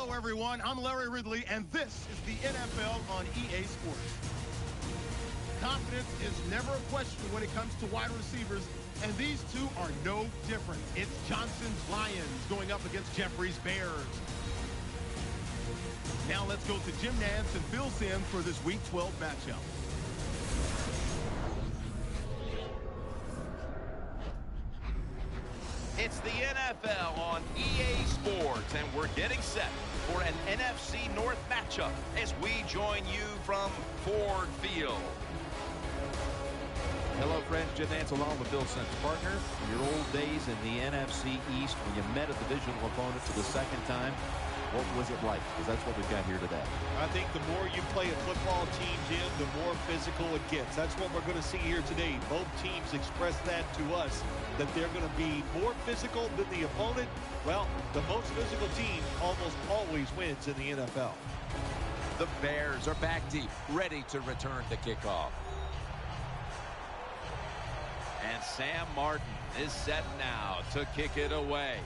Hello, everyone. I'm Larry Ridley, and this is the NFL on EA Sports. Confidence is never a question when it comes to wide receivers, and these two are no different. It's Johnson's Lions going up against Jeffrey's Bears. Now let's go to Jim Nantz and Phil Simms for this Week 12 matchup. It's the NFL on EA Sports, and we're getting set for an NFC North matchup as we join you from Ford Field. Hello, friends. Jim Nantz along with Bill Simms, partner. In your old days in the NFC East, when you met a divisional opponent for the second time, what was it like? Because that's what we've got here today. I think the more you play a football team, Jim, the more physical it gets. That's what we're going to see here today. Both teams express that to us, that they're going to be more physical than the opponent. Well, the most physical team almost always wins in the NFL. The Bears are back deep, ready to return the kickoff. And Sam Martin is set now to kick it away.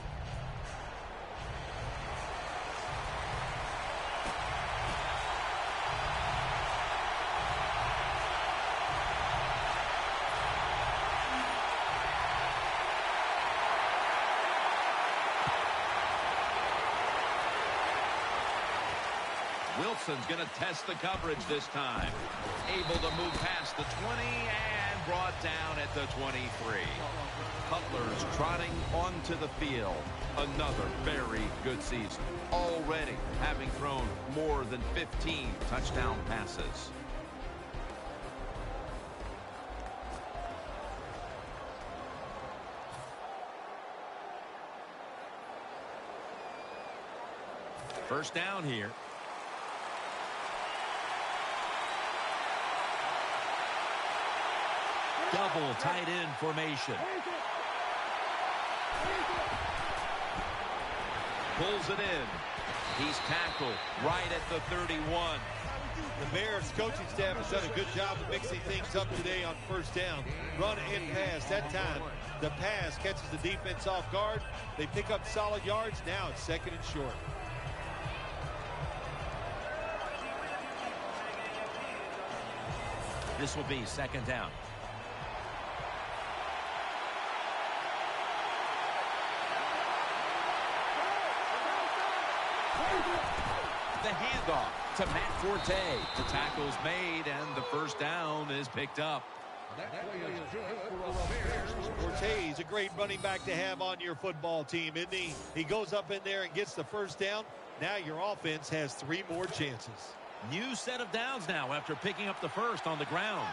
Wilson's going to test the coverage this time. Able to move past the 20 and brought down at the 23. Cutler's trotting onto the field. Another very good season. Already having thrown more than 15 touchdown passes. First down here. Double tight end formation. Pulls it in. He's tackled right at the 31. The Bears coaching staff has done a good job of mixing things up today on first down. Run and pass. That time, the pass catches the defense off guard. They pick up solid yards. Now it's second and short. This will be second down. The handoff to Matt Forte. The tackle's made, and the first down is picked up. Forte is a great running back to have on your football team, isn't he? He goes up in there and gets the first down. Now your offense has 3 more chances. New set of downs now after picking up the first on the ground.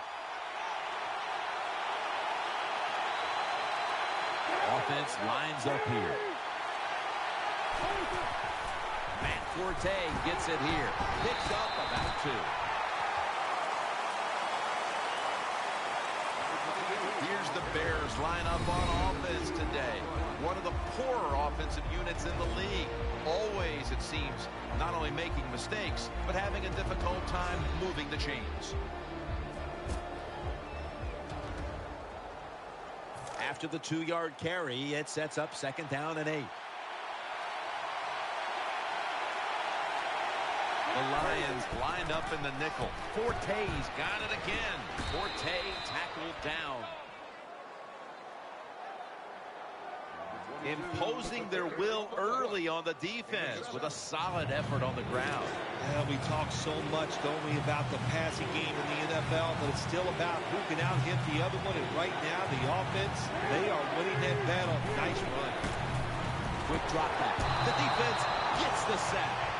Offense lines up here. Matt Forte gets it here. Picks up about 2. Here's the Bears lineup on offense today. One of the poorer offensive units in the league. Always, it seems, not only making mistakes, but having a difficult time moving the chains. After the 2-yard carry, it sets up second down and 8. The Lions lined up in the nickel. Forte's got it again. Forte tackled down. Imposing their will early on the defense with a solid effort on the ground. Yeah, we talk so much, don't we, about the passing game in the NFL, but it's still about who can out-hit the other one. And right now, the offense, they are winning that battle. Nice run. Quick drop back. The defense gets the sack.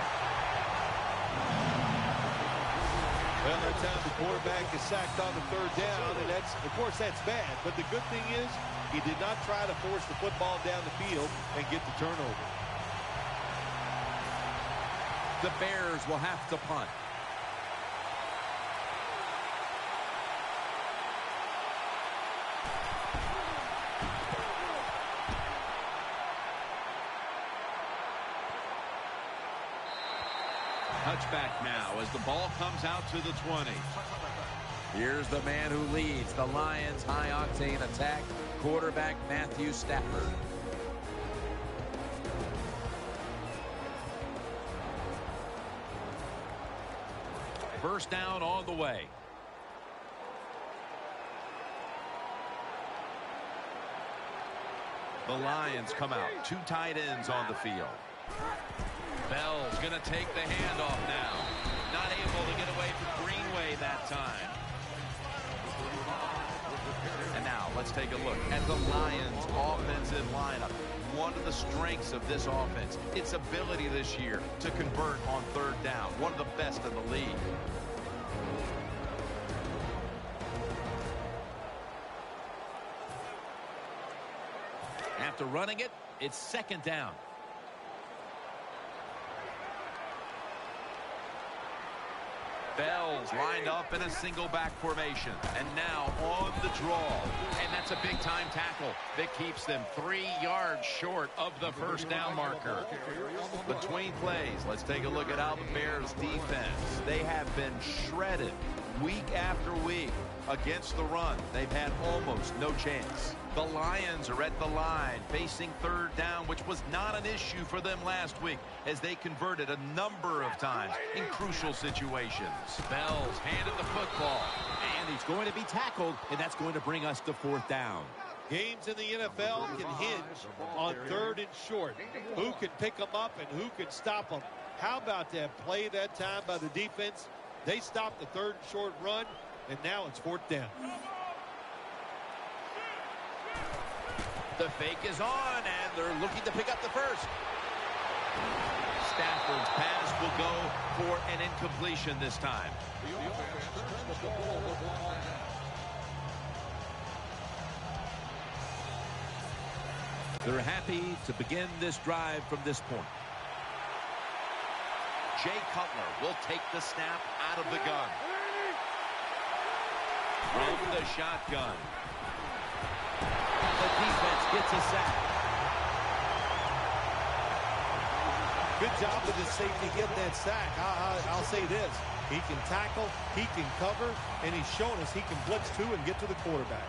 Well, that time the quarterback is sacked on the third down, and that's, of course, that's bad. But the good thing is he did not try to force the football down the field and get the turnover. The Bears will have to punt. Touchback now as the ball comes out to the 20. Here's the man who leads the Lions' high-octane attack, quarterback Matthew Stafford. First down on the way. The Lions come out. 2 tight ends on the field. Bell's going to take the handoff now. Not able to get away from Greenway that time. And now let's take a look at the Lions offensive lineup. One of the strengths of this offense, its ability this year to convert on 3rd down. One of the best in the league. After running it, it's 2nd down. Bell's lined up in a single back formation. And now on the draw. And that's a big time tackle that keeps them 3 yards short of the first down marker. Between plays, let's take a look at how the Bears defense. They have been shredded week after week against the run. They've had almost no chance. The Lions are at the line facing 3rd down, which was not an issue for them last week as they converted a number of times in crucial situations. Bell's handed the football. And he's going to be tackled, and that's going to bring us to 4th down. Games in the NFL can hinge on 3rd and short. Who can pick them up and who can stop them? How about that play that time by the defense? They stopped the 3rd and short run, and now it's 4th down. The fake is on, and they're looking to pick up the first. Stafford's pass will go for an incompletion this time. They're happy to begin this drive from this point. Jay Cutler will take the snap out of the gun. From the shotgun. The defense gets a sack. Good job with his safety getting that sack. I'll say this. He can tackle, he can cover, and he's shown us he can blitz too and get to the quarterback.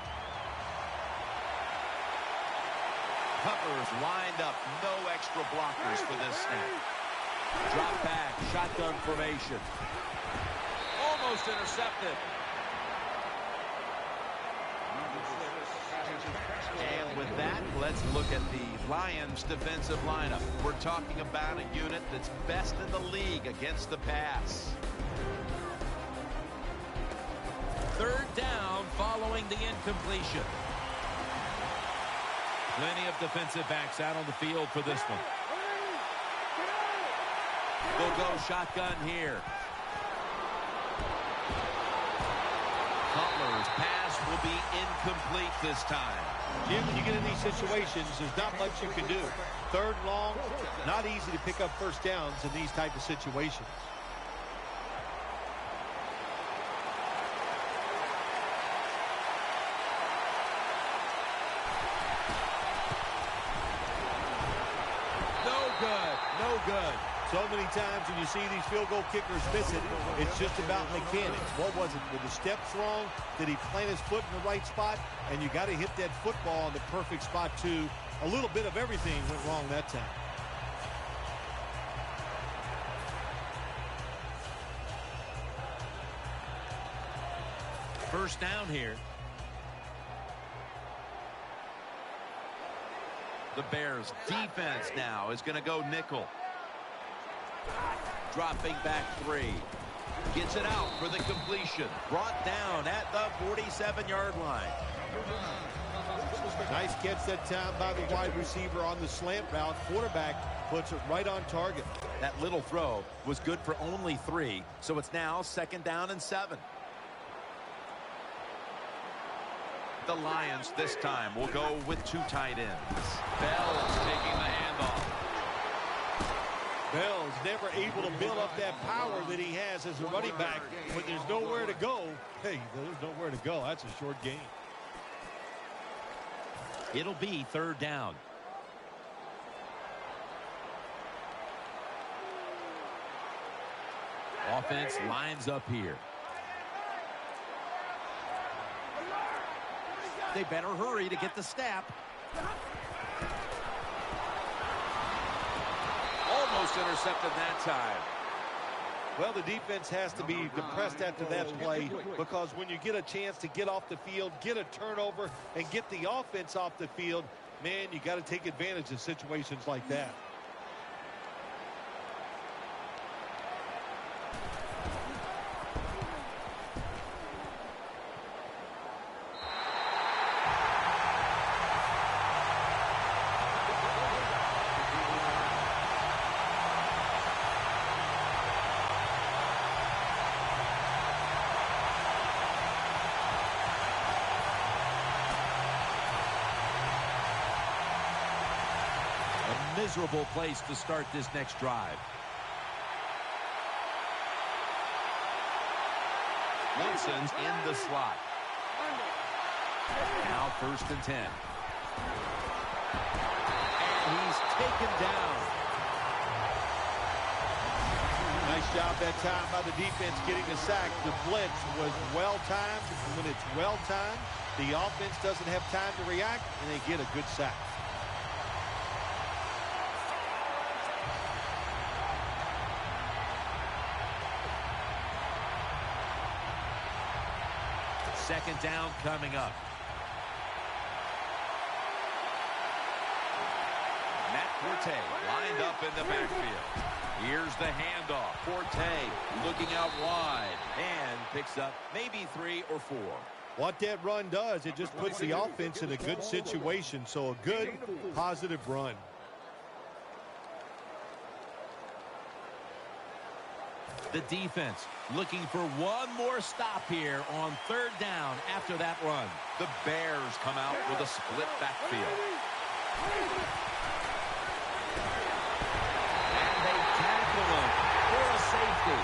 Cutler's lined up. No extra blockers for this snap. Drop back, shotgun formation. Almost intercepted. And with that, let's look at the Lions defensive lineup. We're talking about a unit that's best in the league against the pass. 3rd down following the incompletion. Plenty of defensive backs out on the field for this one. They'll go shotgun here. Cutler's pass will be incomplete this time. Jim, when you get in these situations, there's not much you can do. 3rd and long, not easy to pick up first downs in these type of situations. No good. No good. So many times when you see these field goal kickers miss it, it's just about mechanics. What was it? Were the steps wrong? Did he plant his foot in the right spot? And you got to hit that football in the perfect spot too. A little bit of everything went wrong that time. First down here. The Bears defense now is going to go nickel. Dropping back 3. Gets it out for the completion. Brought down at the 47-yard line. Nice catch that time by the wide receiver on the slant route. Quarterback puts it right on target. That little throw was good for only 3, so it's now 2nd down and 7. The Lions this time will go with 2 tight ends. Bell's taking the handoff. Bell's never able to build up that power that he has as a running back. When there's nowhere to go, hey, there's nowhere to go. That's a short game. It'll be 3rd down. Offense lines up here. They better hurry to get the snap. Almost intercepted that time. Well, the defense has to be depressed after that play, because when you get a chance to get off the field, get a turnover, and get the offense off the field, man, you got to take advantage of situations like that. Miserable place to start this next drive. Wilson's in the slot. Now 1st and 10. And he's taken down. Nice job that time by the defense getting the sack. The blitz was well-timed. When it's well-timed, the offense doesn't have time to react, and they get a good sack. Second down coming up. Matt Forte lined up in the backfield. Here's the handoff. Forte looking out wide and picks up maybe 3 or 4. What that run does, it just puts the offense in a good situation. So a good, positive run. The defense looking for one more stop here on 3rd down after that run. The Bears come out with a split backfield. And they tackle him for a safety.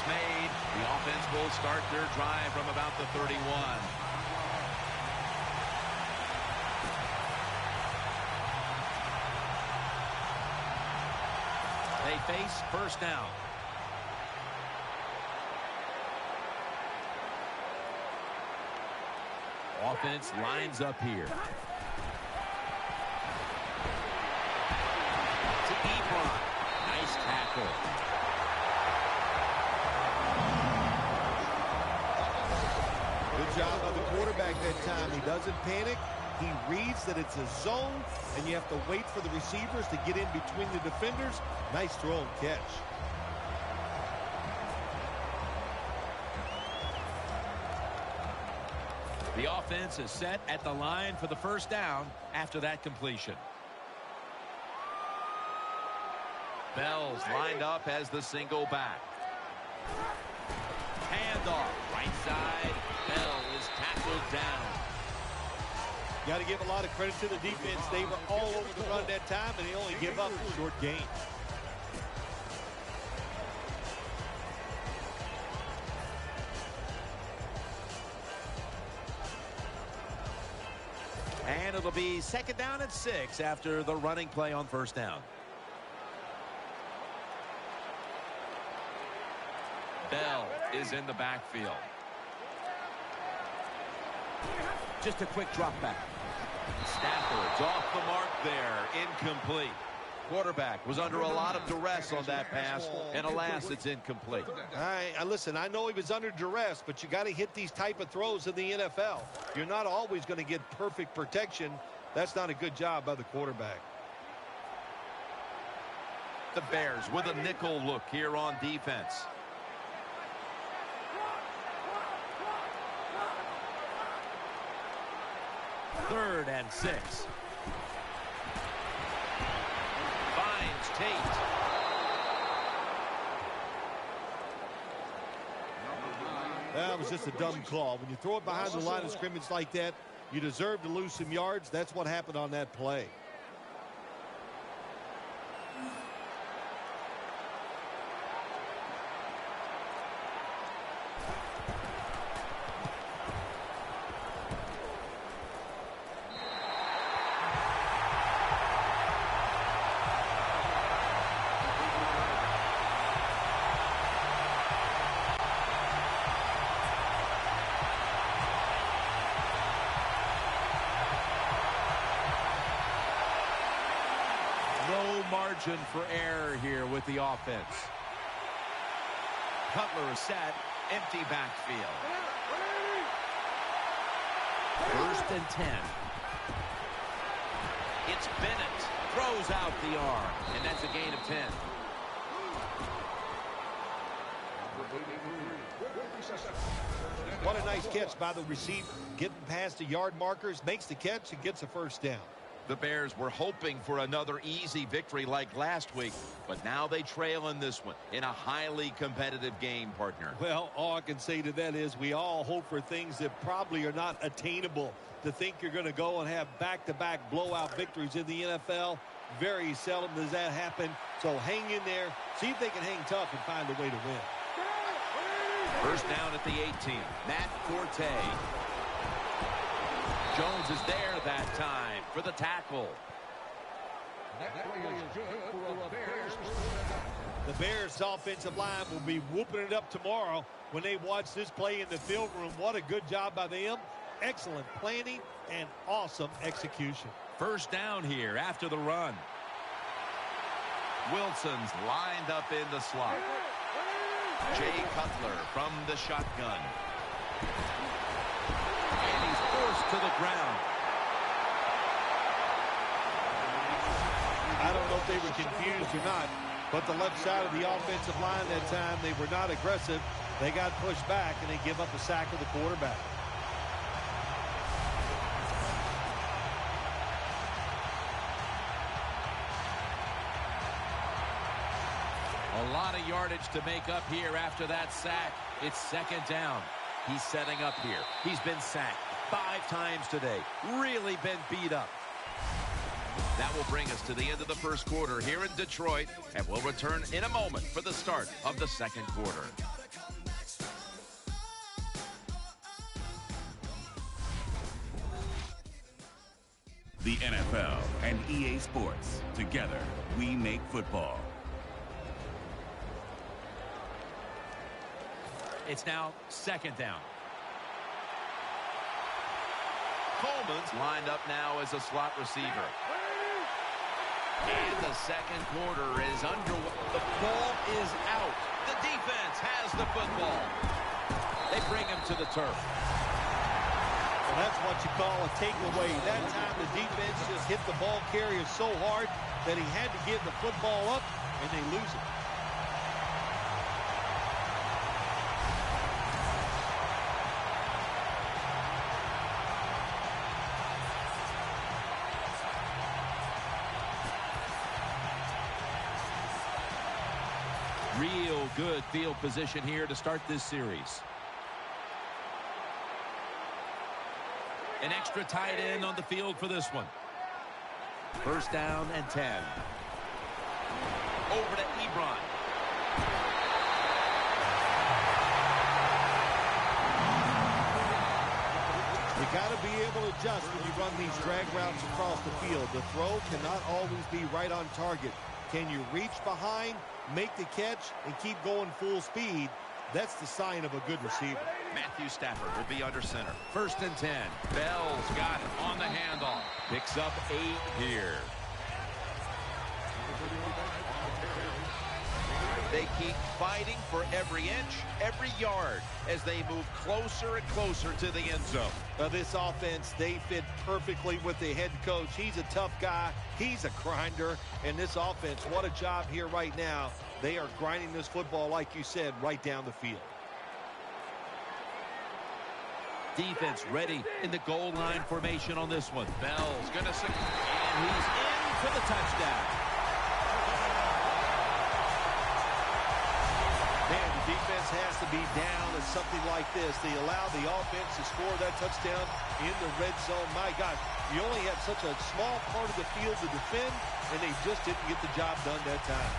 Made. The offense will start their drive from about the 31. They face 1st down. Offense lines up here. To Ebron. Nice tackle. Good job by the quarterback that time. He doesn't panic. He reads that it's a zone, and you have to wait for the receivers to get in between the defenders. Nice throw and catch. The offense is set at the line for the 1st down after that completion. Bell's lined up as the single back. Handoff, right side. Bell is tackled down. Got to give a lot of credit to the defense. They were all over the run that time, and they only give up a short gain. And it'll be second down and 6 after the running play on first down. Bell is in the backfield. Just a quick drop back. Stafford's off the mark there. Incomplete. Quarterback was under a lot of duress on that pass, and alas, it's incomplete. Listen, I know he was under duress, but you got to hit these type of throws in the NFL. You're not always going to get perfect protection. That's not a good job by the quarterback. The Bears with a nickel look here on defense. Third and 6. Finds Tate. That was just a dumb call. When you throw it behind the line of scrimmage like that, you deserve to lose some yards. That's what happened on that play. Margin for error here with the offense. Cutler is set. Empty backfield. First and 10. It's Bennett. Throws out the arm. And that's a gain of 10. What a nice catch by the receiver. Getting past the yard markers, makes the catch, and gets a first down. The Bears were hoping for another easy victory like last week, but now they trail in this one in a highly competitive game, partner. Well, all I can say to that is we all hope for things that probably are not attainable. To think you're going to go and have back-to-back blowout victories in the NFL, very seldom does that happen. So hang in there, see if they can hang tough and find a way to win. First down at the 18. Matt Forte. Jones is there that time for the tackle. The Bears' offensive line will be whooping it up tomorrow when they watch this play in the film room. What a good job by them. Excellent planning and awesome execution. First down here after the run. Wilson's lined up in the slot. Jay Cutler from the shotgun. And he's forced to the ground. I don't know if they were confused or not, but the left side of the offensive line that time, they were not aggressive. They got pushed back, and they give up a sack of the quarterback. A lot of yardage to make up here after that sack. It's second down. He's setting up here. He's been sacked 5 times today. Really been beat up. That will bring us to the end of the first quarter here in Detroit, and we'll return in a moment for the start of the second quarter. The NFL and EA Sports. Together, we make football. It's now second down. Coleman's lined up now as a slot receiver. And the second quarter is underway. The ball is out. The defense has the football. They bring him to the turf. Well, that's what you call a takeaway. That time the defense just hit the ball carrier so hard that he had to give the football up, and they lose it. Real good field position here to start this series. An extra tight end on the field for this one. First down and 10. Over to Ebron. You got to be able to adjust when you run these drag routes across the field. The throw cannot always be right on target. Can you reach behind, make the catch, and keep going full speed? That's the sign of a good receiver. Matthew Stafford will be under center. First and 10. Bell's got it on the handoff. Picks up 8 here. They keep fighting for every inch, every yard as they move closer and closer to the end zone. Now this offense, they fit perfectly with the head coach. He's a tough guy. He's a grinder. And this offense, what a job here right now. They are grinding this football, like you said, right down the field. Defense ready in the goal line formation on this one. Bell's going to and he's in for the touchdown. Man, the defense has to be down at something like this. They allow the offense to score that touchdown in the red zone. My God, you only have such a small part of the field to defend, and they just didn't get the job done that time.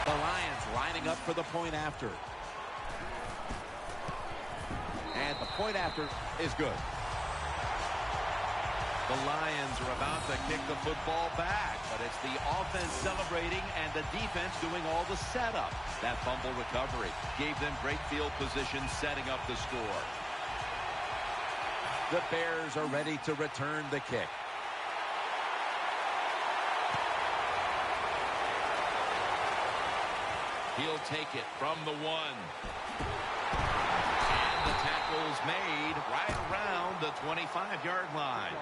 The Lions lining up for the point after. And the point after is good. The Lions are about to kick the football back, but it's the offense celebrating and the defense doing all the setup. That fumble recovery gave them great field position, setting up the score. The Bears are ready to return the kick. He'll take it from the 1. And the tackle's made right around the 25-yard line.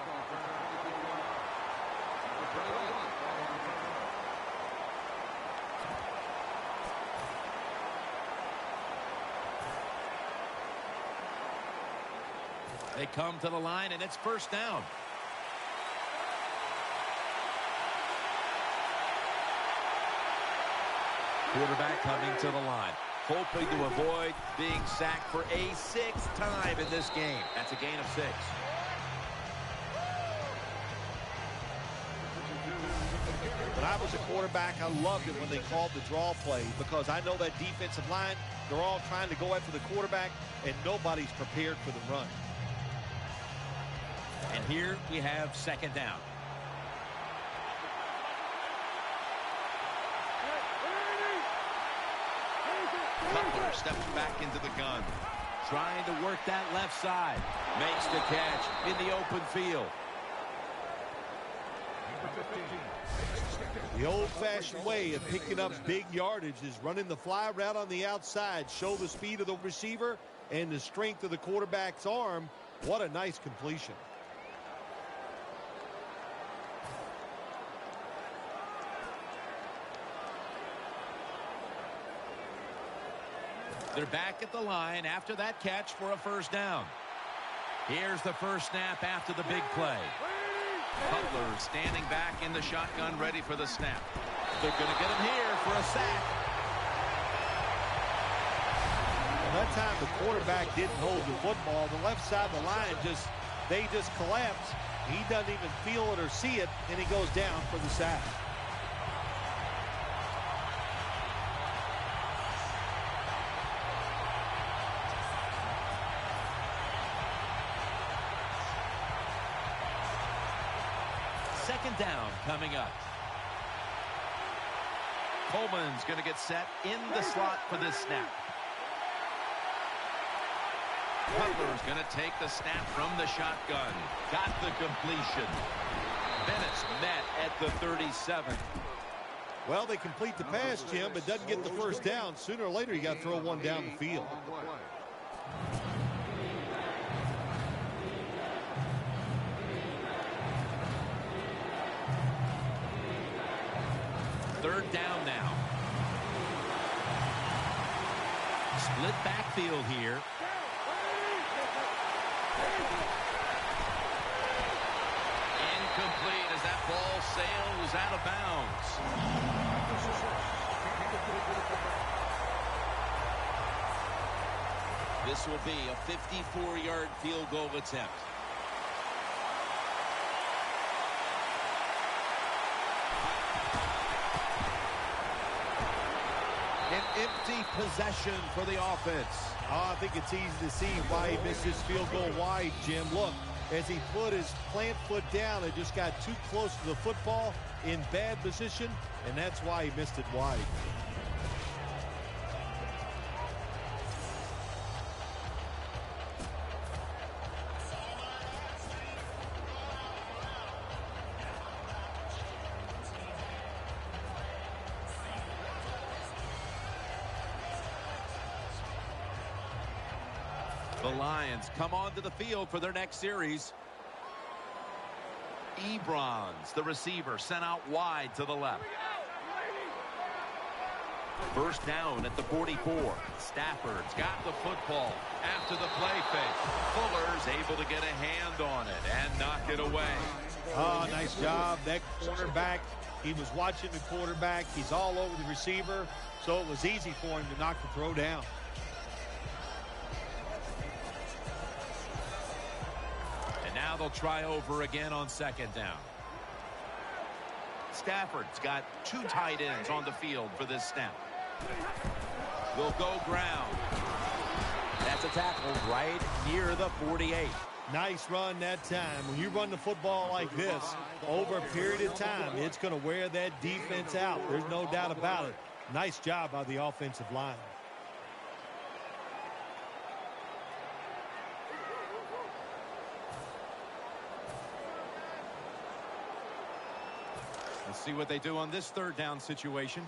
They come to the line, and it's first down. Quarterback coming to the line, hoping to avoid being sacked for a 6th time in this game. That's a gain of 6. When I was a quarterback, I loved it when they called the draw play because I know that defensive line, they're all trying to go after the quarterback, and nobody's prepared for the run. And here we have second down. Cutler steps back into the gun, trying to work that left side. Makes the catch in the open field. The old-fashioned way of picking up big yardage is running the fly route on the outside. Show the speed of the receiver and the strength of the quarterback's arm. What a nice completion. They're back at the line after that catch for a first down. Here's the first snap after the big play. Cutler standing back in the shotgun, ready for the snap. They're going to get him here for a sack. Well, that time the quarterback didn't hold the football. The left side of the line they just collapse. He doesn't even feel it or see it, and he goes down for the sack. Second down coming up. Coleman's going to get set in the slot for this snap. Cutler's going to take the snap from the shotgun. Got the completion. Bennett's met at the 37. Well, they complete the pass, Jim, but doesn't get the first down. Sooner or later, you got to throw one down the field. Third down now. Split backfield here. Incomplete as that ball sails out of bounds. This will be a 54-yard field goal attempt. An empty possession for the offense. I think it's easy to see why he missed his field goal wide, Jim. Look, as he put his plant foot down, it just got too close to the football in bad position, and that's why he missed it wide. The Lions come onto the field for their next series. Ebrons, the receiver, sent out wide to the left. First down at the 44. Stafford's got the football after the play fake. Fuller's able to get a hand on it and knock it away. Oh, nice job. That quarterback, he was watching the quarterback. He's all over the receiver, so it was easy for him to knock the throw down. Now they'll try over again on second down. Stafford's got two tight ends on the field for this snap. Will go ground. That's a tackle right near the 48. Nice run that time. When you run the football like this over a period of time, it's going to wear that defense out. There's no doubt about it. Nice job by the offensive line. Let's see what they do on this third down situation.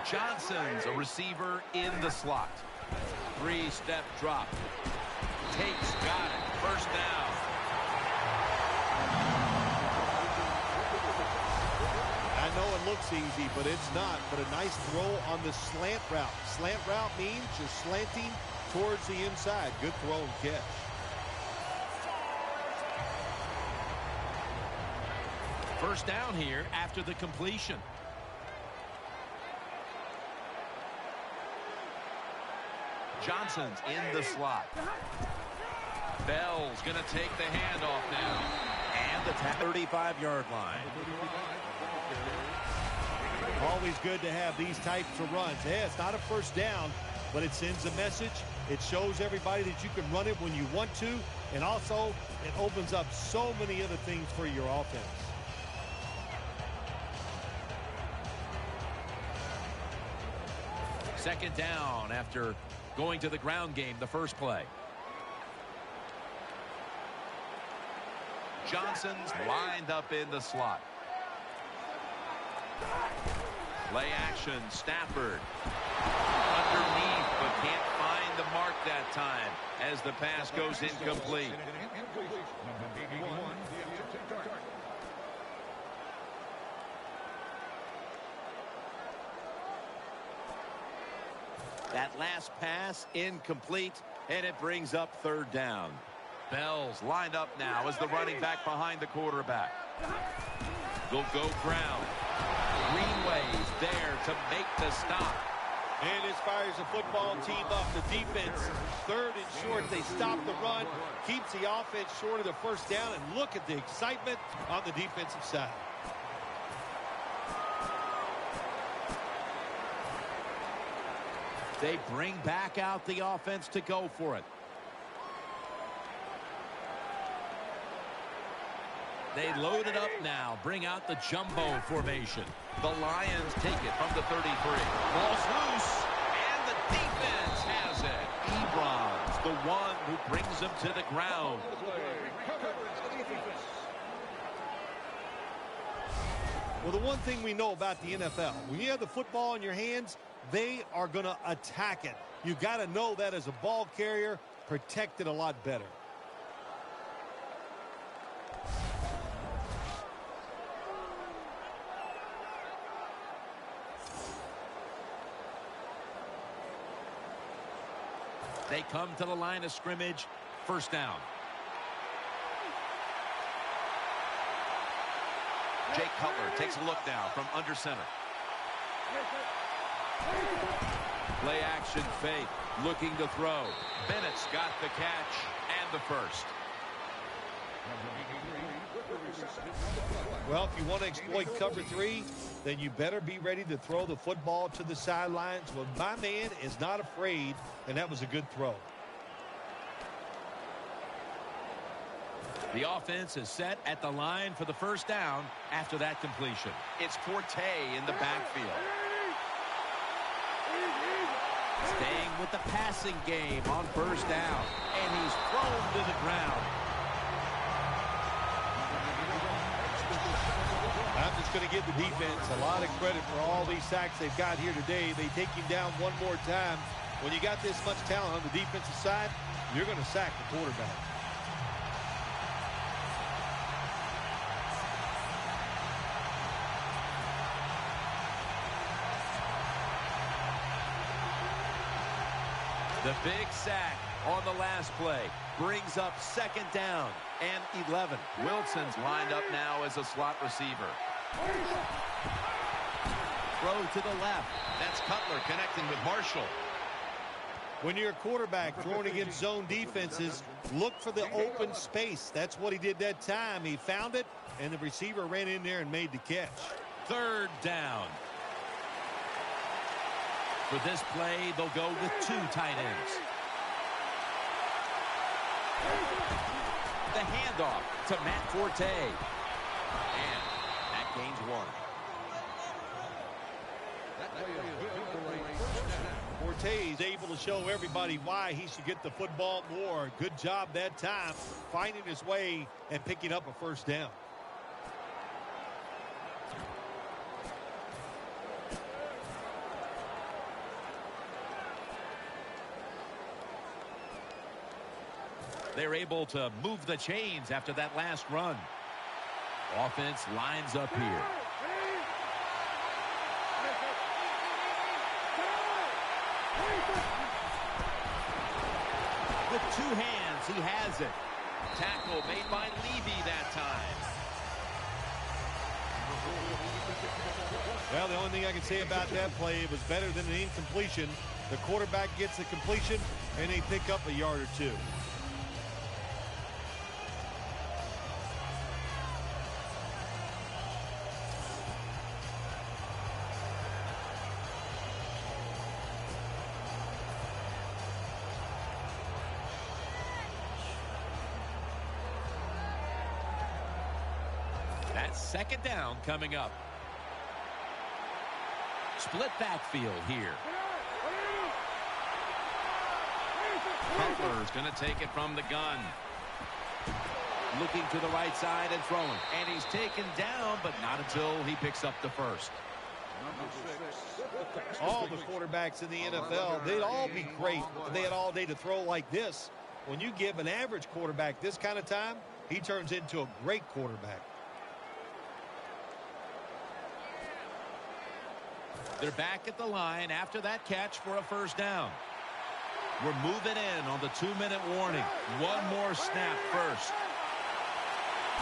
Johnson's a receiver in the slot. Three-step drop. Takes, got it. First down. I know it looks easy, but it's not. But a nice throw on the slant route. Slant route means you're slanting towards the inside. Good throw and catch. First down here after the completion. Johnson's in the slot. Bell's going to take the handoff now. And the 35-yard line. Always good to have these types of runs. Yeah, it's not a first down, but it sends a message. It shows everybody that you can run it when you want to. And also, it opens up so many other things for your offense. Second down after going to the ground game the first play. Johnson's lined up in the slot. Play action, Stafford. Underneath, but can't find the mark that time as the pass goes incomplete. That last pass incomplete, and it brings up third down. Bell's lined up now as the running back behind the quarterback. Will go ground. Greenway's there to make the stop. And as fires the football team up, the defense, third and short, they stop the run, keeps the offense short of the first down, and look at the excitement on the defensive side. They bring back out the offense to go for it. They load it up now, bring out the jumbo formation. The Lions take it from the 33. Ball's loose, and the defense has it. Ebrons, the one who brings them to the ground. Well, the one thing we know about the NFL, when you have the football in your hands, they are going to attack it. You got to know that as a ball carrier, protect it a lot better. They come to the line of scrimmage, first down. Jake Cutler takes a look now from under center. Play action fake. Looking to throw. Bennett's got the catch and the first. Well, if you want to exploit cover 3, then you better be ready to throw the football to the sidelines. Well, my man is not afraid, and that was a good throw. The offense is set at the line for the first down after that completion. It's Forte in the backfield. Staying with the passing game on first down. And he's thrown to the ground. I'm just going to give the defense a lot of credit for all these sacks they've got here today. They take him down one more time. When you got this much talent on the defensive side, you're going to sack the quarterback. The big sack on the last play brings up second down and 11. Wilson's lined up now as a slot receiver. Throw to the left. That's Cutler connecting with Marshall. When you're a quarterback throwing against zone defenses, look for the open space. That's what he did that time. He found it, and the receiver ran in there and made the catch. Third down. For this play, they'll go with 2 tight ends. The handoff to Matt Forte. And that gains 1. Forte is able to show everybody why he should get the football more. Good job that time, finding his way and picking up a first down. They're able to move the chains after that last run. Offense lines up here. With 2 hands, he has it. Tackle made by Levy that time. Well, the only thing I can say about that play, it was better than an incompletion. The quarterback gets the completion, and they pick up a yard or 2. That's second down coming up. Split backfield here. Cutler's going to take it from the gun. Looking to the right side and throwing. And he's taken down, but not until he picks up the first. All the quarterbacks in the NFL, they'd all be great if they had all day to throw like this. When you give an average quarterback this kind of time, he turns into a great quarterback. They're back at the line after that catch for a first down. We're moving in on the 2-minute warning. One more snap first.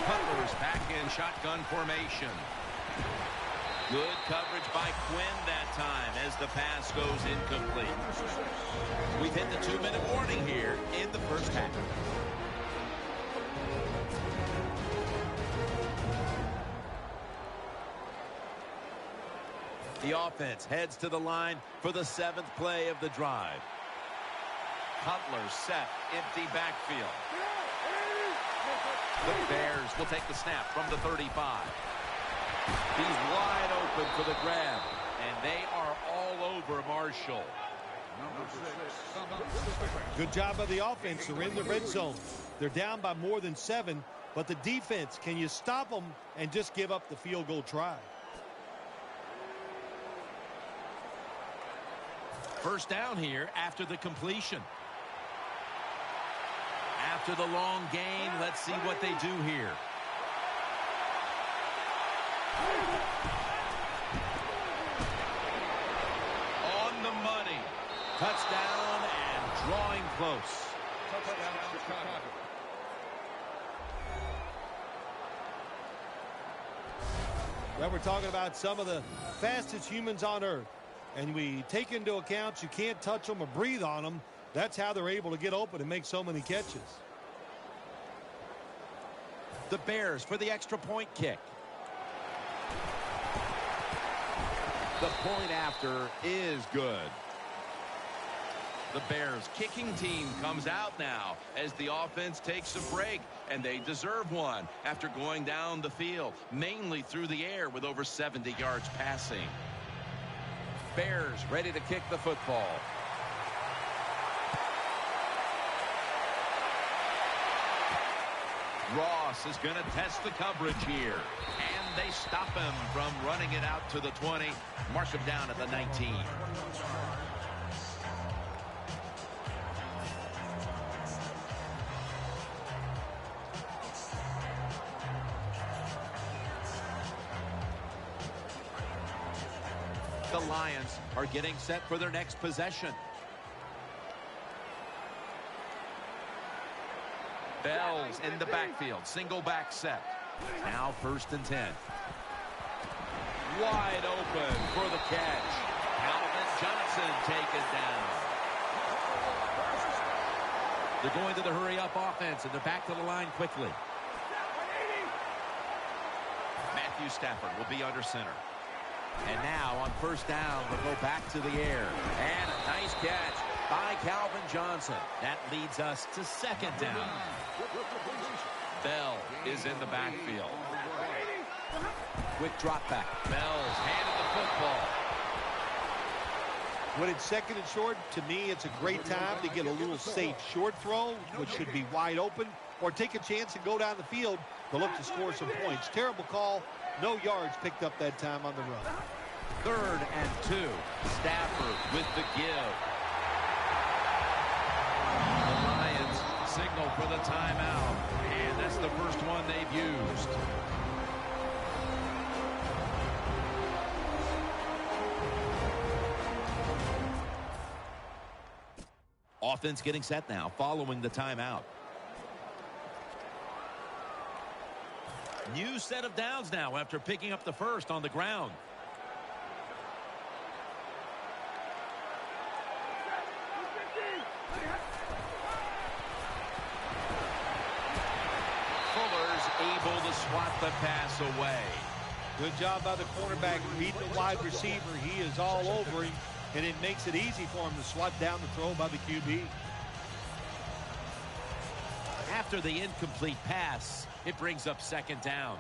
Cutler's back in shotgun formation. Good coverage by Quinn that time as the pass goes incomplete. We've hit the 2-minute warning here in the first half. The offense heads to the line for the 7th play of the drive. Cutler set, empty backfield. The Bears will take the snap from the 35. He's wide open for the grab, and they are all over Marshall. Good job by the offense. They're in the red zone. They're down by more than 7, but the defense, can you stop them and just give up the field goal try? First down here after the completion. After the long gain, let's see what they do here. On the money. Touchdown and drawing close. Well, we're talking about some of the fastest humans on earth. and we take into account you can't touch them or breathe on them. That's how they're able to get open and make so many catches. The Bears for the extra point kick. The point after is good. The Bears kicking team comes out now as the offense takes a break, and they deserve one after going down the field, mainly through the air with over 70 yards passing. Bears ready to kick the football. Ross is going to test the coverage here, and they stop him from running it out to the 20, mark him down at the 19. The Lions are getting set for their next possession. Bell's in the backfield, single back set. Now 1st and 10. Wide open for the catch. Calvin Johnson taken down. They're going to the hurry-up offense, and they're back to the line quickly. Matthew Stafford will be under center. And now on 1st down, they'll go back to the air. And a nice catch by Calvin Johnson. That leads us to 2nd down. Bell is in the backfield. Quick drop back. Bell's handed the football. When it's 2nd and short, to me, it's a great time to get a little safe short throw, which should be wide open, or take a chance and go down the field to look to score some points. Terrible call. No yards picked up that time on the run. 3rd and 2. Stafford with the give. The Lions signal for the timeout, and that's the first one they've used. Offense getting set now following the timeout. New set of downs now after picking up the first on the ground. Fuller's able to swat the pass away. Good job by the cornerback reading the wide receiver. He is all over him, and it makes it easy for him to swat down the throw by the QB. After the incomplete pass, it brings up 2nd down.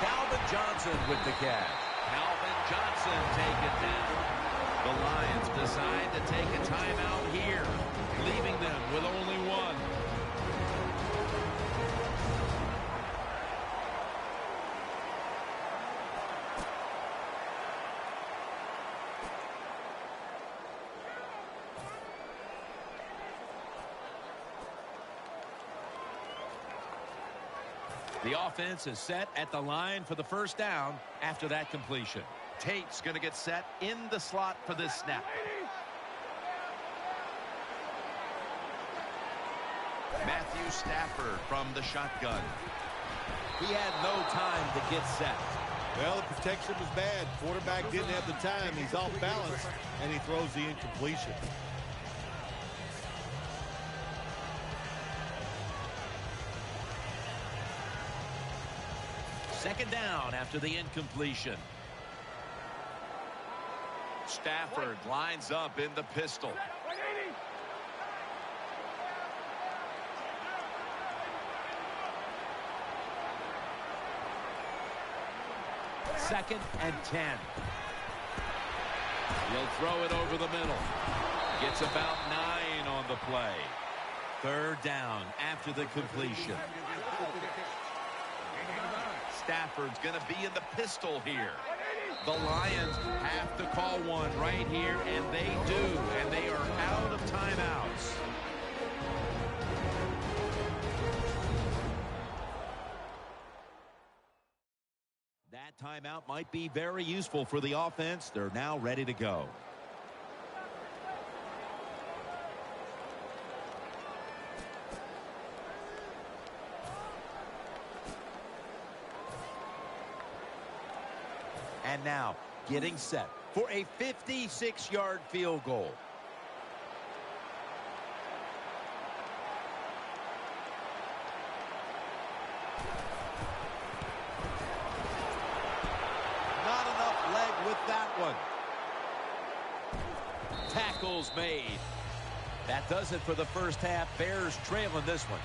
Calvin Johnson with the catch. Calvin Johnson taken down. The Lions decide to take a timeout here, leaving them with only one. The offense is set at the line for the 1st down after that completion. Tate's going to get set in the slot for this snap. Matthew Stafford from the shotgun. He had no time to get set. Well, the protection was bad. Quarterback didn't have the time. He's off balance, and he throws the incompletion. Second down after the incompletion. Stafford lines up in the pistol. Second and 10. He'll throw it over the middle. Gets about 9 on the play. 3rd down after the completion. Stafford's going to be in the pistol here. The Lions have to call one right here, and they do, and they are out of timeouts. That timeout might be very useful for the offense. They're now ready to go. And now getting set for a 56-yard field goal. Not enough leg with that one. Tackles made. That does it for the first half. Bears trailing this one.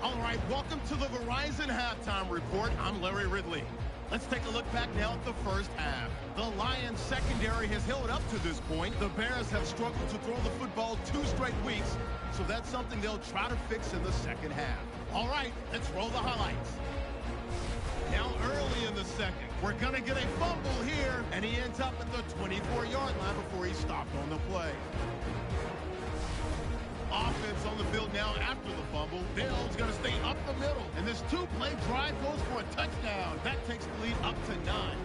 All right, welcome to the Verizon Halftime Report. I'm Larry Ridley. Let's take a look back now at the first half. The Lions secondary has held up to this point. The Bears have struggled to throw the football 2 straight weeks, so that's something they'll try to fix in the second half. All right, let's roll the highlights. Now early in the second, we're going to get a fumble here, and he ends up at the 24-yard line before he stopped on the play. Offense on the field now after the fumble. Bill's going to stay up the middle, and this 2-play drive goes for a touchdown. That takes the lead up to 9.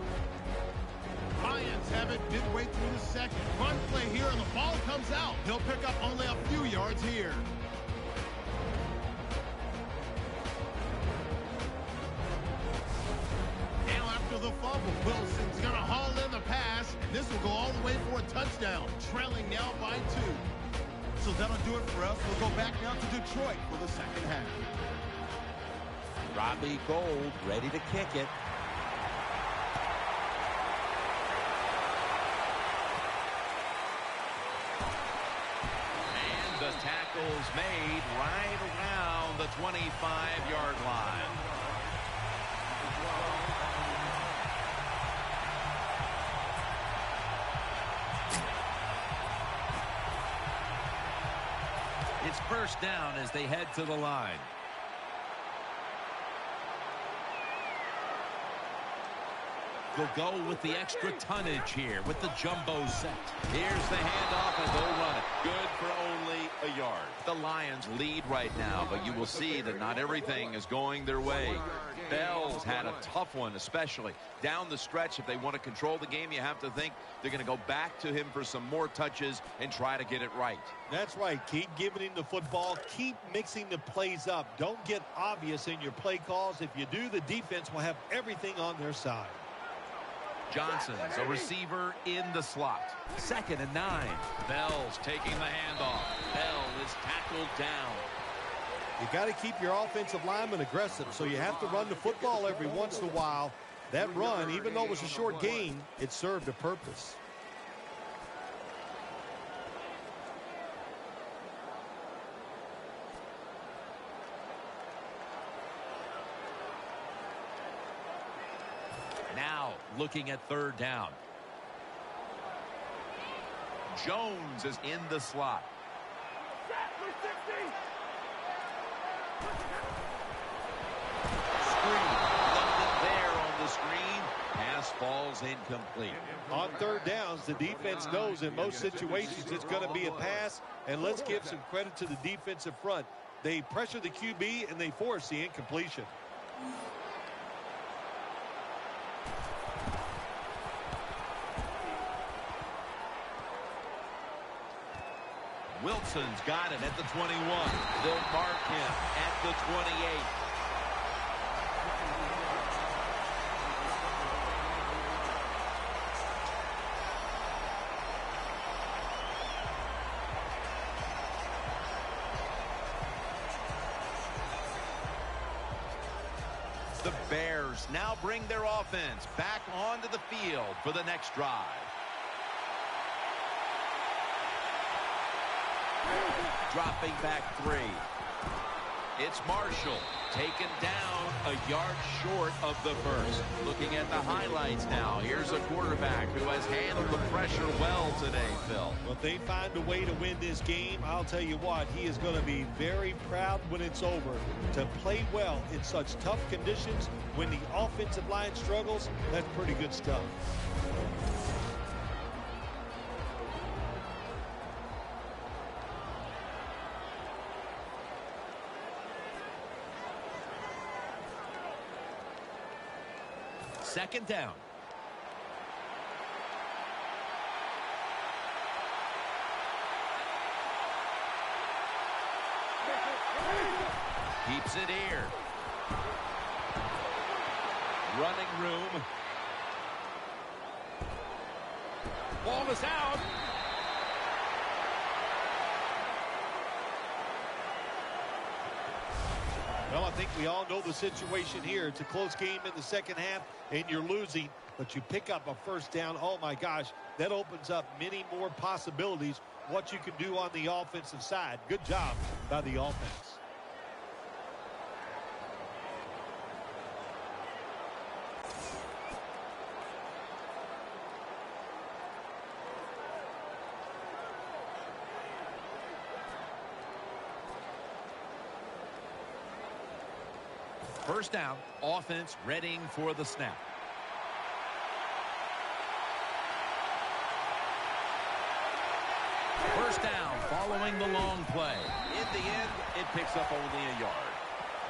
Lions have it midway through the second. Run play here, and the ball comes out. He'll pick up only a few yards here. Now after the fumble, Wilson's going to haul in the pass, and this will go all the way for a touchdown. Trailing now by 2. So that'll do it for us. We'll go back now to Detroit for the second half. Robbie Gould ready to kick it. And the tackle's made right around the 25-yard line. It's first down as they head to the line. They'll go with the extra tonnage here with the jumbo set. Here's the handoff, and they'll run it. Good for only a yard. The Lions lead right now, but you will see that not everything is going their way. Bell's had a tough one, especially down the stretch. If they want to control the game, you have to think they're going to go back to him for some more touches and try to get it right. That's right. Keep giving him the football. Keep mixing the plays up. Don't get obvious in your play calls. If you do, the defense will have everything on their side. Johnson's a receiver in the slot. 2nd and 9. Bell's taking the handoff. Bell is tackled down. You got to keep your offensive lineman aggressive, so you have to run the football every once in a while. That run, even though it was a short gain, it served a purpose. Now looking at 3rd down. Jones is in the slot. Screen. Nothing there on the screen. Pass falls incomplete. On 3rd downs, the defense knows in most situations it's going to be a pass, and let's give some credit to the defensive front. They pressure the QB, and they force the incompletion. Wilson's got it at the 21. They'll mark him at the 28. The Bears now bring their offense back onto the field for the next drive. Dropping back 3. It's Marshall taken down a yard short of the first. Looking at the highlights now. Here's a quarterback who has handled the pressure well today, Phil. Well, if they find a way to win this game, I'll tell you what, he is going to be very proud when it's over. To play well in such tough conditions when the offensive line struggles, that's pretty good stuff. Second down. Gives it here. Running room. Ball is out. Well, I think we all know the situation here. It's a close game in the second half, and you're losing, but you pick up a first down. Oh, my gosh, that opens up many more possibilities, what you can do on the offensive side. Good job by the offense. First down, offense readying for the snap. First down following the long play. In the end, it picks up only a yard.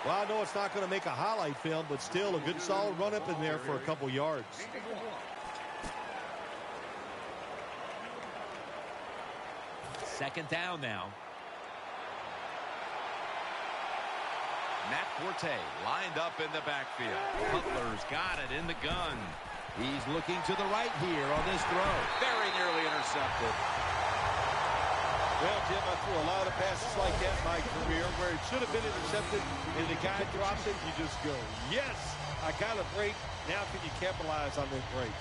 Well, I know it's not going to make a highlight film, but still a good solid run up in there for a couple yards. Second down now. Matt Forte lined up in the backfield. Cutler's got it in the gun. He's looking to the right here on this throw. Very nearly intercepted. Well, Jim, I threw a lot of passes like that in my career where it should have been intercepted, and the guy drops it, you just go, yes, I got a break. Now can you capitalize on that break?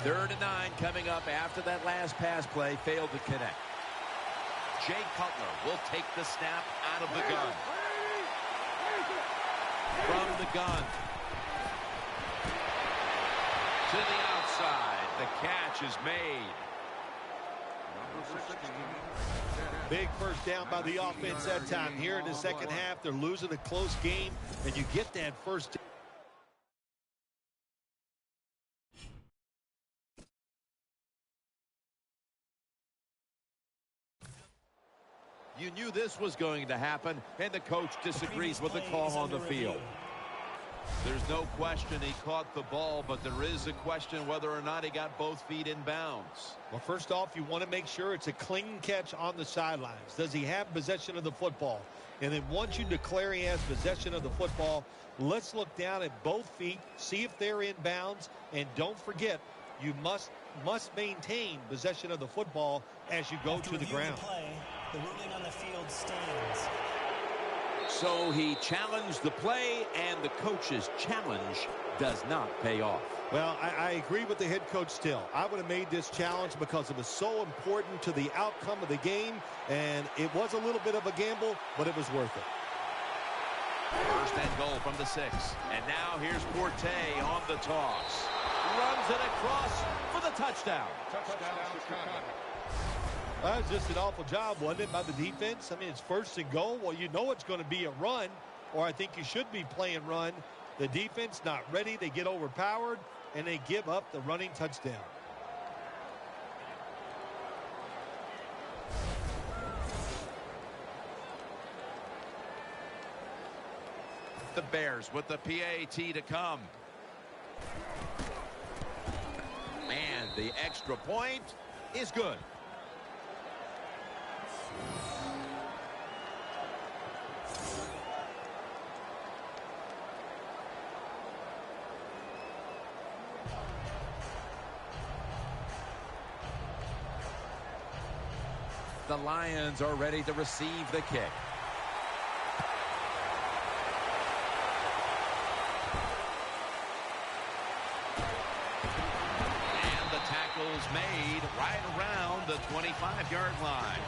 Third and 9 coming up after that last pass play failed to connect. Jay Cutler will take the snap out of the gun. From the gun. To the outside. The catch is made. Big first down by the offense that time. Here in the second half, they're losing a close game, and you get that first down. You knew this was going to happen, and the coach disagrees with the call on the field. There's no question he caught the ball, but there is a question whether or not he got both feet in bounds. Well, first off, you want to make sure it's a clean catch on the sidelines. Does he have possession of the football? And then once you declare he has possession of the football, let's look down at both feet, see if they're in bounds, and don't forget, you must maintain possession of the football as you go to the ground. The ruling on the field stands. So he challenged the play, and the coach's challenge does not pay off. Well, I agree with the head coach still. I would have made this challenge because it was so important to the outcome of the game, and it was a little bit of a gamble, but it was worth it. First and goal from the 6. And now here's Forte on the toss. Runs it across for the touchdown. That was just an awful job, wasn't it, by the defense? I mean, it's first and goal. Well, you know it's going to be a run, or I think you should be playing run. The defense not ready. They get overpowered, and they give up the running touchdown. The Bears with the PAT to come. And the extra point is good. The Lions are ready to receive the kick. And the tackle's made right around the 25-yard line.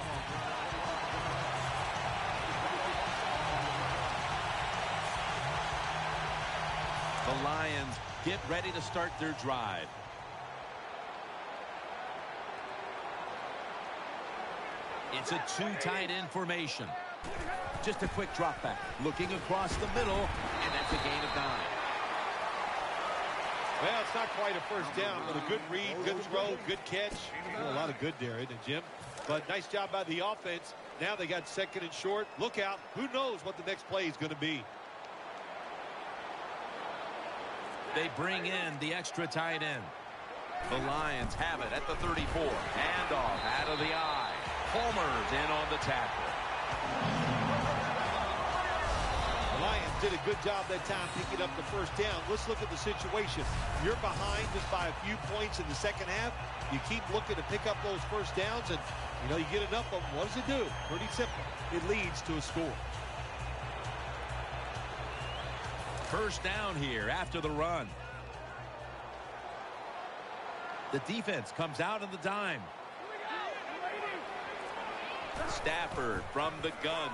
The Lions get ready to start their drive. It's a two-tight end formation. Just a quick drop back. Looking across the middle, and that's a gain of 9. Well, it's not quite a first down, but a good read, good throw, good catch. A lot of good there, isn't it, Jim? But nice job by the offense. Now they got second and short. Look out. Who knows what the next play is going to be. They bring in the extra tight end. The Lions have it at the 34. Handoff out of the eye. Homer's in on the tackle. The Lions did a good job that time picking up the first down. Let's look at the situation. You're behind just by a few points in the second half. You keep looking to pick up those first downs, and you get enough of them. What does it do? Pretty simple. It leads to a score. First down here after the run. The defense comes out in the dime. Stafford from the gun.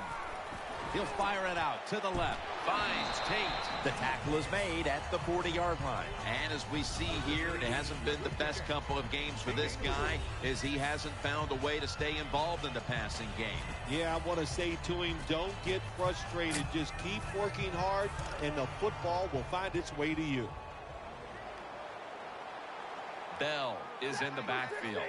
He'll fire it out to the left. Finds Tate. The tackle is made at the 40-yard line. And as we see here, it hasn't been the best couple of games for this guy, as he hasn't found a way to stay involved in the passing game. Yeah, I want to say to him, don't get frustrated. Just keep working hard, and the football will find its way to you. Bell is in the backfield.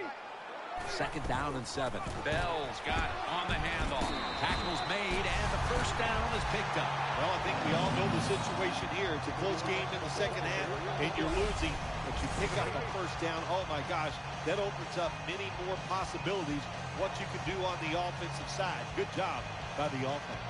Second down and 7. Bell's got it on the handoff. Tackle's made, and the first down is picked up. Well, I think we all know the situation here. It's a close game in the second half, and you're losing, but you pick up a first down. Oh, my gosh, that opens up many more possibilities what you can do on the offensive side. Good job by the offense.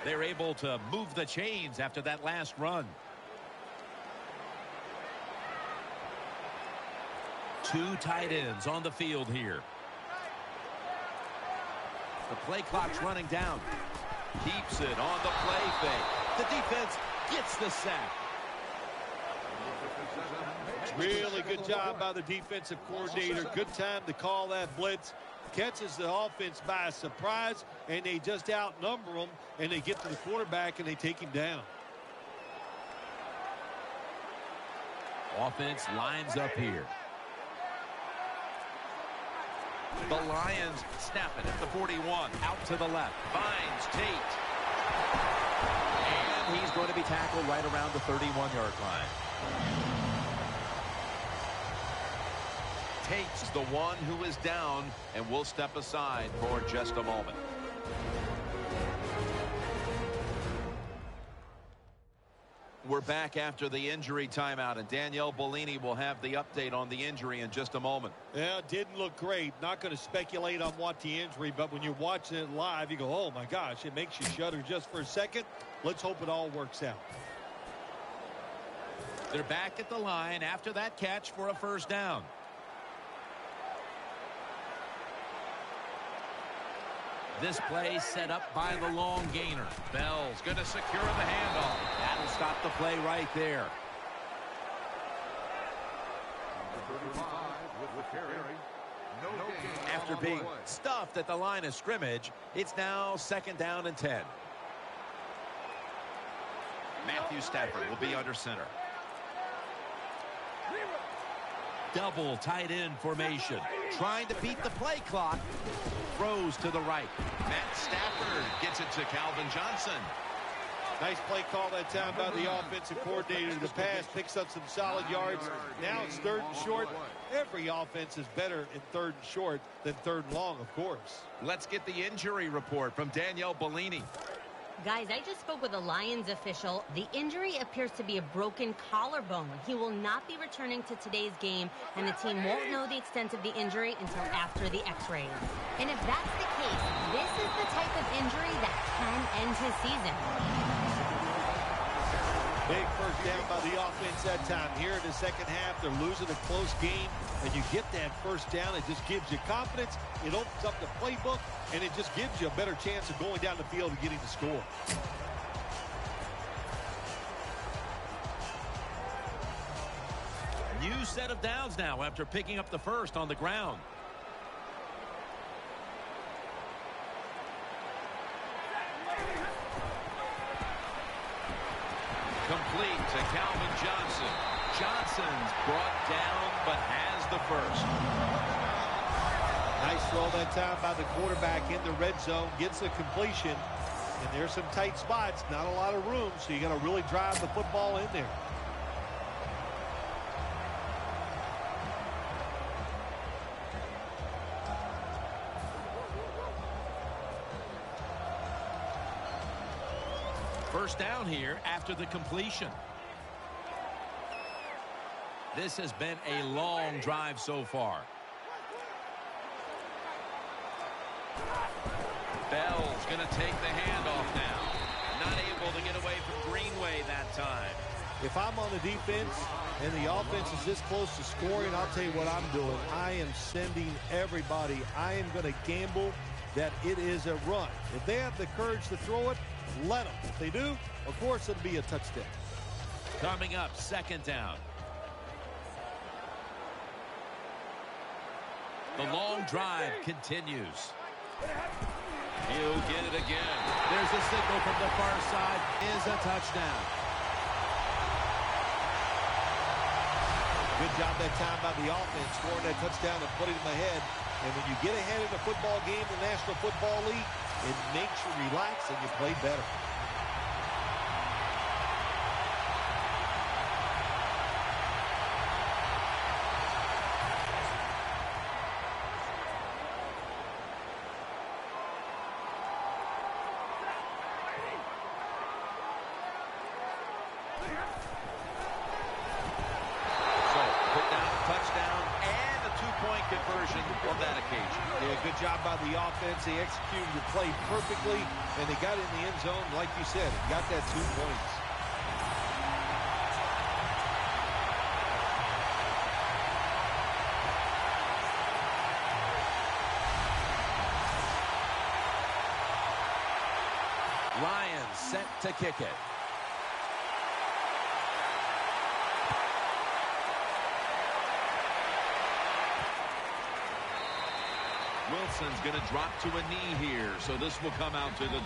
They're able to move the chains after that last run. 2 tight ends on the field here. The play clock's running down. Keeps it on the play fake. The defense gets the sack. Really good job by the defensive coordinator. Good time to call that blitz. Catches the offense by surprise, and they just outnumber them, and they get to the quarterback, and they take him down. Offense lines up here. The Lions snap it at the 41. Out to the left. Finds Tate. And he's going to be tackled right around the 31-yard line. Tate's the one who is down, and will step aside for just a moment. We're back after the injury timeout, and Danielle Bellini will have the update on the injury in just a moment. Yeah, it didn't look great. Not going to speculate on what the injury, but when you're watching it live, you go, oh my gosh, it makes you shudder just for a second. Let's hope it all works out. They're back at the line after that catch for a first down. This play set up by the long gainer. Bell's going to secure the handoff. That'll stop the play right there. After being stuffed at the line of scrimmage, it's now second down and 10. Matthew Stafford will be under center. Double tight end formation. Trying to beat the play clock. Throws to the right. Matt Stafford gets it to Calvin Johnson. Nice play call that time by the offensive coordinator. The pass picks up some solid yards. Now it's third and short. Every offense is better in third and short than third and long, of course. Let's get the injury report from Danielle Bellini. Guys, I just spoke with a Lions official. The injury appears to be a broken collarbone. He will not be returning to today's game, and the team won't know the extent of the injury until after the x-rays. And if that's the case, this is the type of injury that can end his season. Big first down by the offense that time. Here in the second half, they're losing a close game, and you get that first down. It just gives you confidence. It opens up the playbook, and it just gives you a better chance of going down the field and getting the score. New set of downs now after picking up the first on the ground. Complete to Calvin Johnson. Johnson's brought down, but has the first. Nice throw that time by the quarterback in the red zone. Gets the completion. And there's some tight spots. Not a lot of room, so you got to really drive the football in there. First down here after the completion. This has been a long drive so far. Bell's going to take the handoff now. Not able to get away from Greenway that time. If I'm on the defense and the offense is this close to scoring, I'll tell you what I'm doing. I am sending everybody. I am going to gamble that it is a run. If they have the courage to throw it, let them. If they do, of course, it'll be a touchdown. Coming up, second down. The long drive continues. He'll get it again. There's a signal from the far side. Is a touchdown. Good job that time by the offense, scoring that touchdown and putting them ahead. And when you get ahead in a football game in the National Football League, it makes you relax and you play better. Conversion on that occasion. Yeah, good job by the offense. They executed the play perfectly, and they got in the end zone, like you said, and got that 2 points. Lions set to kick it. Wilson's going to drop to a knee here, so this will come out to the 20.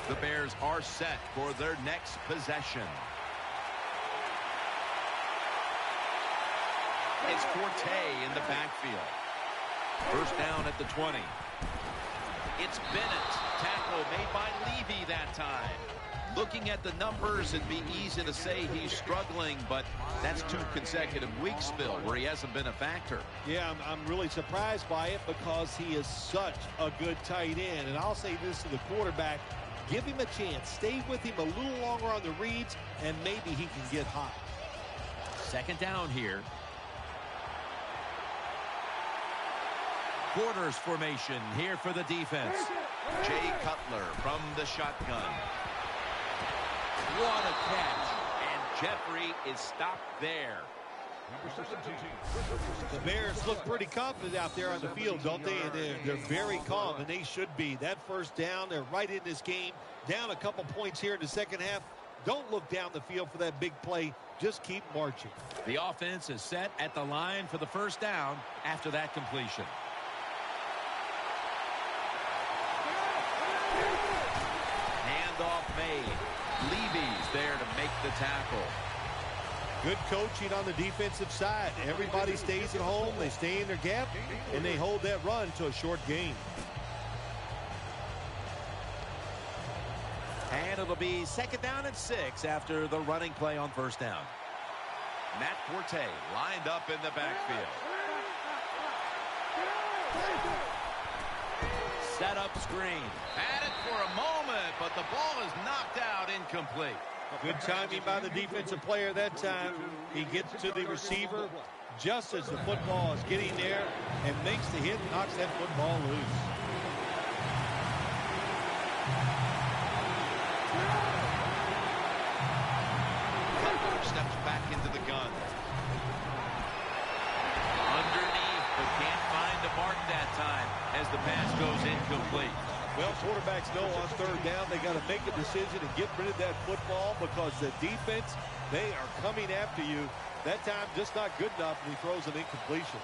The Bears are set for their next possession. It's Forte in the backfield. First down at the 20. It's Bennett. Tackle made by Levy that time. Looking at the numbers, it'd be easy to say he's struggling, but that's 2 consecutive weeks, Bill, where he hasn't been a factor. Yeah, I'm really surprised by it because he is such a good tight end. And I'll say this to the quarterback, give him a chance. Stay with him a little longer on the reads, and maybe he can get hot. Second down here. Quarters formation here for the defense. Jay Cutler from the shotgun. What a catch. And Jeffrey is stopped there. The Bears look pretty confident out there on the field, don't they? And they're very calm, and they should be. That first down, they're right in this game. Down a couple points here in the second half. Don't look down the field for that big play. Just keep marching. The offense is set at the line for the first down after that completion. Handoff made. Levy's there to make the tackle. Good coaching on the defensive side. Everybody stays at home. They stay in their gap, and they hold that run to a short gain. And it'll be second down and 6 after the running play on first down. Matt Forte lined up in the backfield. Set up screen. Had it for a moment, but the ball is knocked out incomplete. Good timing by the defensive player that time. He gets to the receiver just as the football is getting there and makes the hit and knocks that football loose. Cutler steps back into the gun. Underneath, but can't find the mark that time as the pass goes incomplete. Well, quarterbacks know on third down they got to make a decision and get rid of that football because the defense, they are coming after you. That time just not good enough, and he throws an incompletion.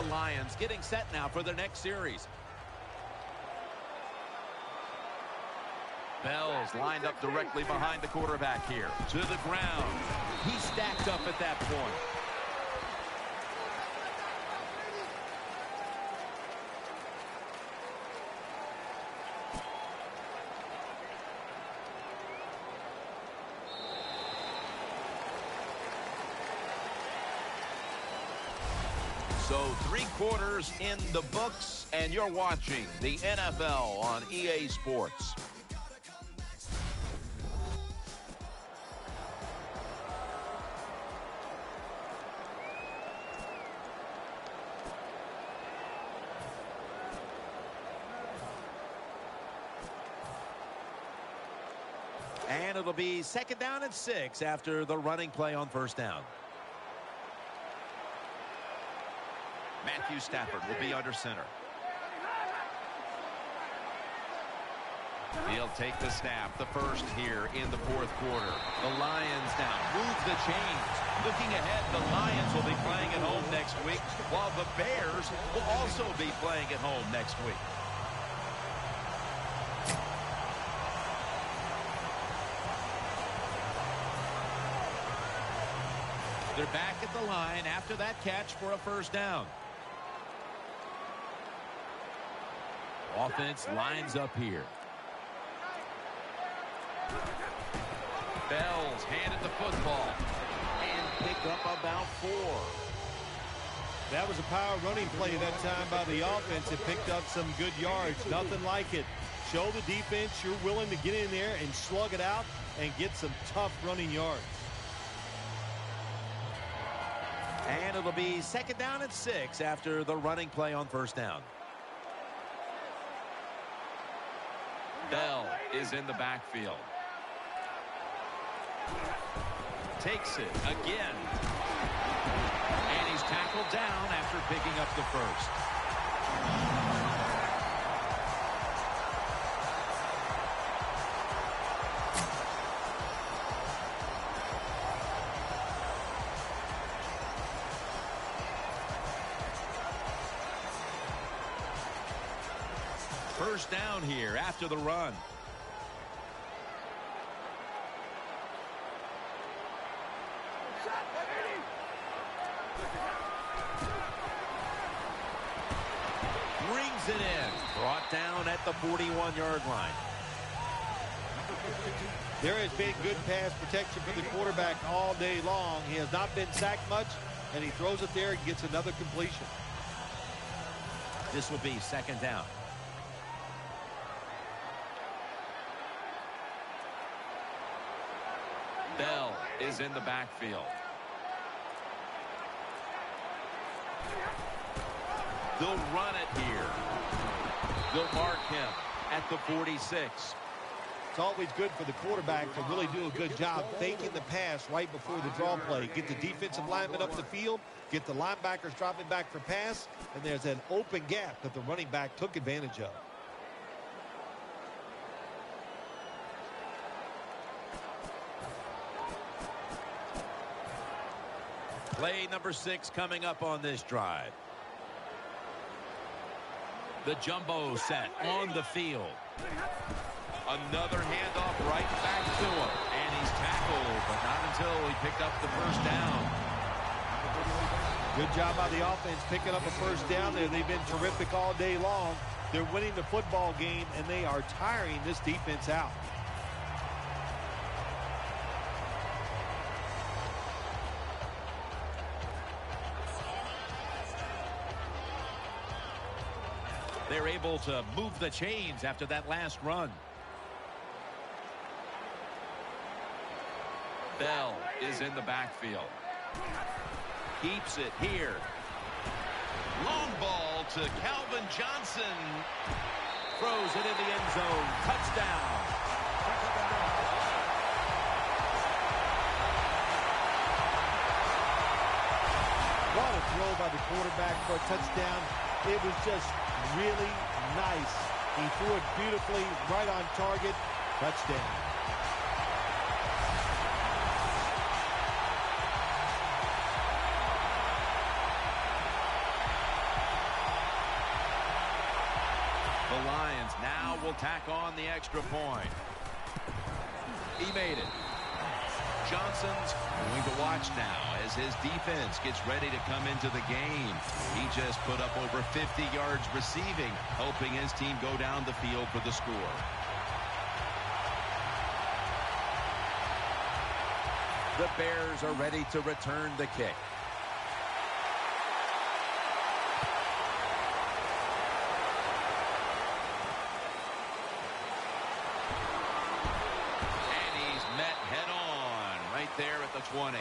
the Lions getting set now for their next series. Bell's lined up directly behind the quarterback here. To the ground. He stacked up at that point. So 3 quarters in the books, and you're watching the NFL on EA Sports. And it'll be 2nd down and 6 after the running play on 1st down. Matthew Stafford will be under center. He'll take the snap, the first here in the 4th quarter. The Lions now move the chains. Looking ahead, the Lions will be playing at home next week, while the Bears will also be playing at home next week. They're back at the line after that catch for a 1st down. Offense lines up here. Bell's handed the football and picked up about 4. That was a power running play that time by the offense. It picked up some good yards. Nothing like it. Show the defense you're willing to get in there and slug it out and get some tough running yards. And it'll be 2nd down and 6 after the running play on 1st down. Bell is in the backfield. Takes it again. And he's tackled down after picking up the 1st. First down here after the run. Brings it in. Brought down at the 41-yard line. There has been good pass protection for the quarterback all day long. He has not been sacked much, and he throws it there and gets another completion. This will be 2nd down. Bell is in the backfield. They'll run it here. They'll mark him at the 46. It's always good for the quarterback to really do a good job faking the pass right before the draw play. Get the defensive lineman up the field, get the linebackers dropping back for pass, and there's an open gap that the running back took advantage of. Play number 6 coming up on this drive. The jumbo set on the field. Another handoff right back to him. And he's tackled, but not until he picked up the 1st down. Good job by the offense picking up a 1st down there. They've been terrific all day long. They're winning the football game, and they are tiring this defense out. They're able to move the chains after that last run. Bell is in the backfield. Keeps it here. Long ball to Calvin Johnson. Throws it in the end zone. Touchdown. What a throw by the quarterback for a touchdown. It was just really nice. He threw it beautifully, right on target. Touchdown. Lions now will tack on the extra point. He made it. Johnson's going to watch now as his defense gets ready to come into the game. He just put up over 50 yards receiving, helping his team go down the field for the score. The Bears are ready to return the kick. There at the 20.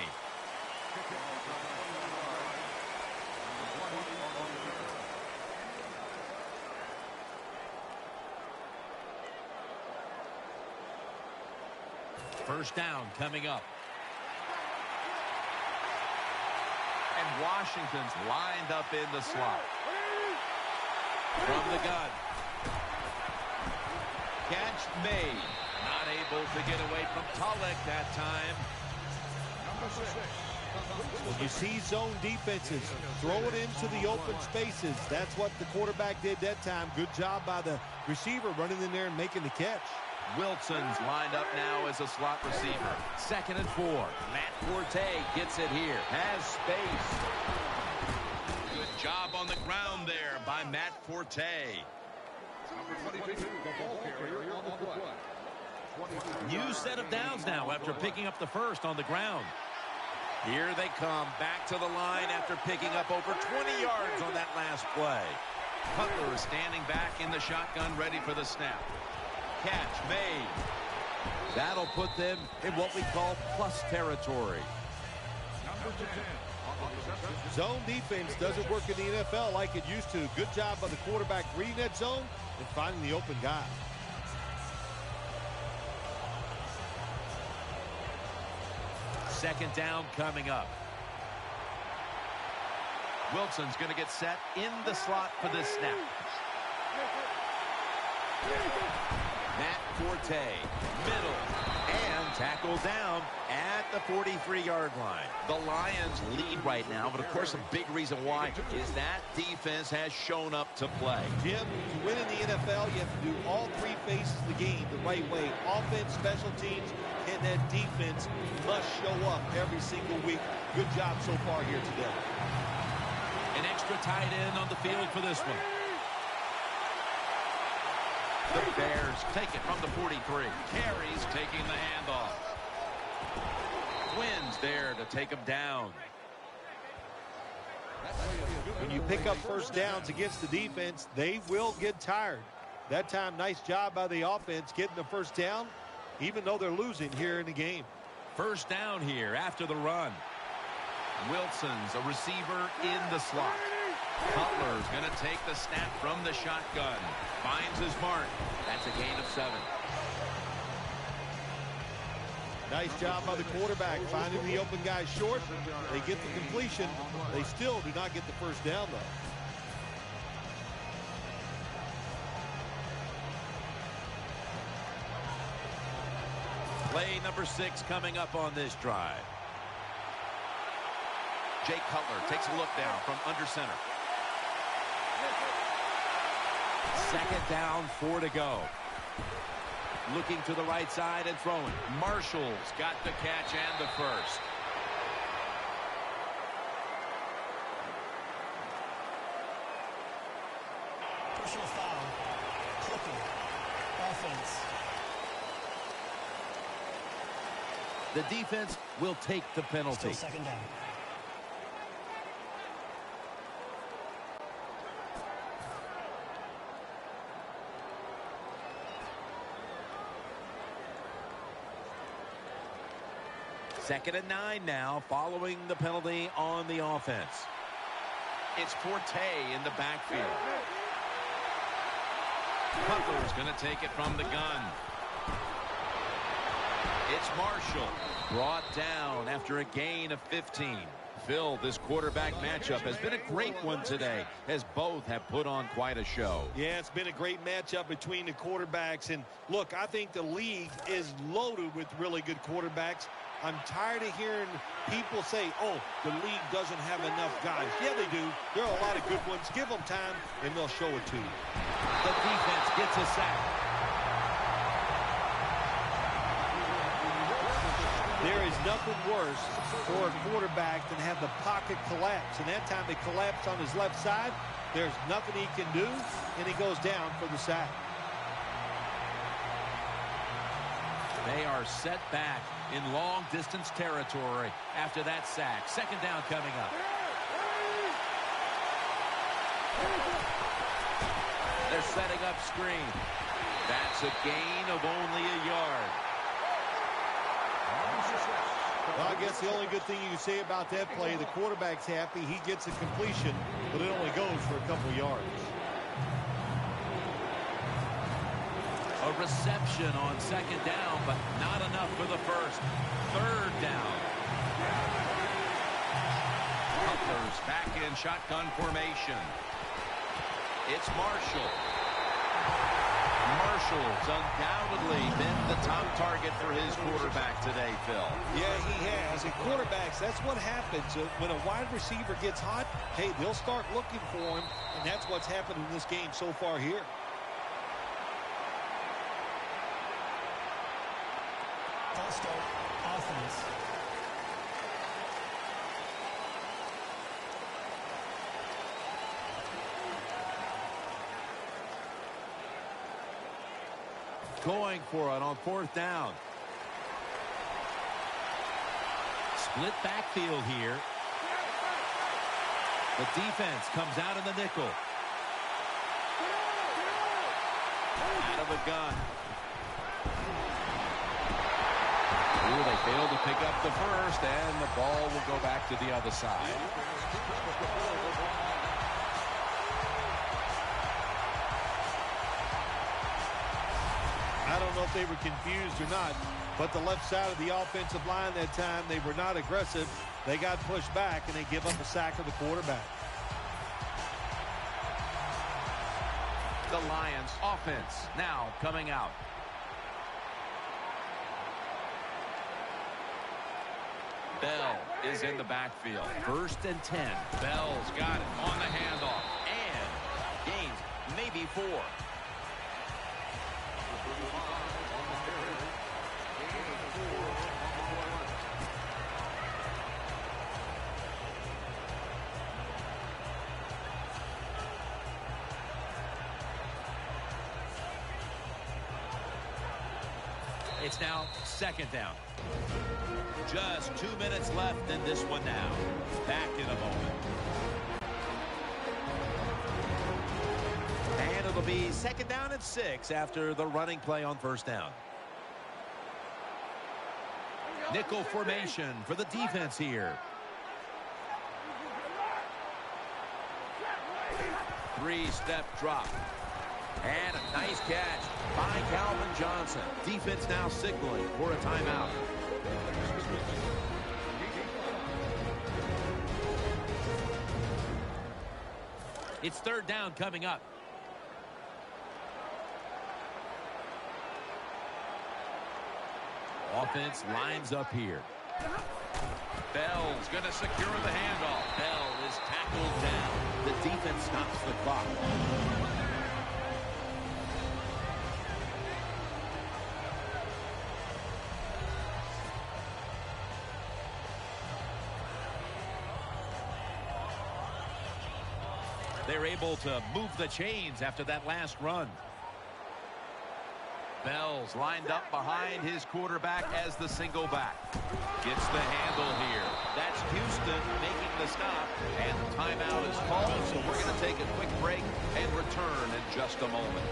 First down coming up. And Washington's lined up in the slot. From the gun. Catch made. Not able to get away from Tulloch that time. When you see zone defenses, throw it into the open spaces. That's what the quarterback did that time. Good job by the receiver running in there and making the catch. Wilson's lined up now as a slot receiver. 2nd and 4. Matt Forte gets it here. Has space. Good job on the ground there by Matt Forte. New set of downs now after picking up the first on the ground. Here they come back to the line after picking up over 20 yards on that last play. Cutler is standing back in the shotgun ready for the snap. Catch made. That'll put them in what we call plus territory. Zone defense doesn't work in the NFL like it used to. Good job by the quarterback reading that zone and finding the open guy. Second down coming up. Wilson's going to get set in the slot for this snap. Matt Forte, middle, and tackle down at the 43-yard line. The Lions lead right now, but of course a big reason why is that defense has shown up to play. Jim, to win in the NFL, you have to do all three phases of the game the right way. Offense, special teams, and that defense must show up every single week. Good job so far here today. An extra tight end on the field for this one. The Bears take it from the 43. Carey's taking the handoff. Quinn's there to take him down. When you pick up first downs against the defense, they will get tired. That time, nice job by the offense getting the first down, even though they're losing here in the game. First down here after the run. Wilson's a receiver in the slot. Cutler's going to take the snap from the shotgun. Finds his mark. That's a gain of 7. Nice job by the quarterback finding the open guy short. They get the completion. They still do not get the first down, though. Play number 6 coming up on this drive. Jay Cutler takes a look down from under center. Second down, 4 to go. Looking to the right side and throwing. Marshall's got the catch and the first. Personal foul. Clipping. Offense. The defense will take the penalty. Still second down. Second and 9 now following the penalty on the offense. It's Forte in the backfield. Cutler's going to take it from the gun. It's Marshall brought down after a gain of 15. Phil, this quarterback matchup has been a great one today as both have put on quite a show. Yeah, it's been a great matchup between the quarterbacks. And look, I think the league is loaded with really good quarterbacks. I'm tired of hearing people say, oh, the league doesn't have enough guys. Yeah, they do. There are a lot of good ones. Give them time, and they'll show it to you. The defense gets a sack. There is nothing worse for a quarterback than have the pocket collapse. And that time it collapsed on his left side. There's nothing he can do, and he goes down for the sack. They are set back in long-distance territory after that sack. Second down coming up. They're setting up screen. That's a gain of only a yard. Well, I guess the only good thing you can say about that play, the quarterback's happy. He gets a completion, but it only goes for a couple yards. A reception on second down, but not enough for the first. Third down. Cutler's back in shotgun formation. It's Marshall. Marshall's undoubtedly been the top target for his quarterback today, Phil. Yeah, he has. And quarterbacks, that's what happens. When a wide receiver gets hot, hey, they'll start looking for him, and that's what's happened in this game so far here. False start, offense. Going for it on fourth down. Split backfield here. The defense comes out in the nickel. Out of the gun. Ooh, they failed to pick up the first, and the ball will go back to the other side. I don't know if they were confused or not, but the left side of the offensive line that time, they were not aggressive. They got pushed back, and they give up a sack of the quarterback. The Lions offense now coming out. Bell is in the backfield. First and 10. Bell's got it on the handoff. And gains maybe 4. It's now second down. Just 2 minutes left in this one now. Back in a moment. And it'll be second down and 6 after the running play on first down. Nickel formation for the defense here. 3-step drop. And a nice catch by Calvin Johnson. Defense now signaling for a timeout. It's third down coming up. Offense lines up here. Bell's going to secure the handoff. Bell is tackled down. The defense stops the clock. They're able to move the chains after that last run. Bell's lined up behind his quarterback as the single back. Gets the handle here. That's Houston making the stop. And the timeout is called, so we're going to take a quick break and return in just a moment.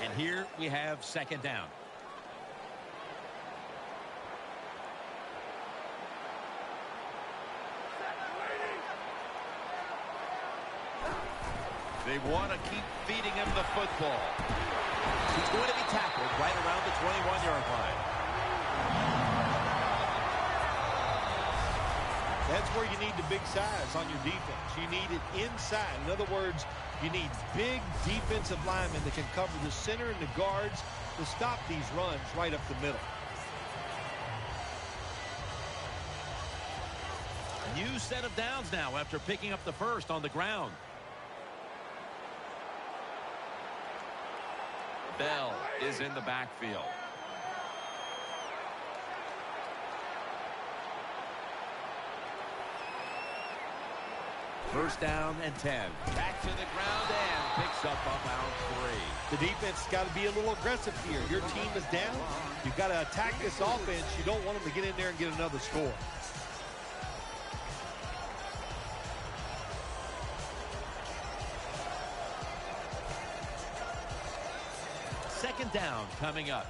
And here we have second down. They want to keep feeding him the football. He's going to be tackled right around the 21-yard line. That's where you need the big size on your defense. You need it inside. In other words, you need big defensive linemen that can cover the center and the guards to stop these runs right up the middle. New set of downs now after picking up the first on the ground. Bell is in the backfield. First down and 10. Back to the ground and picks up about 3. The defense has got to be a little aggressive here. Your team is down. You've got to attack this offense. You don't want them to get in there and get another score. Second down coming up.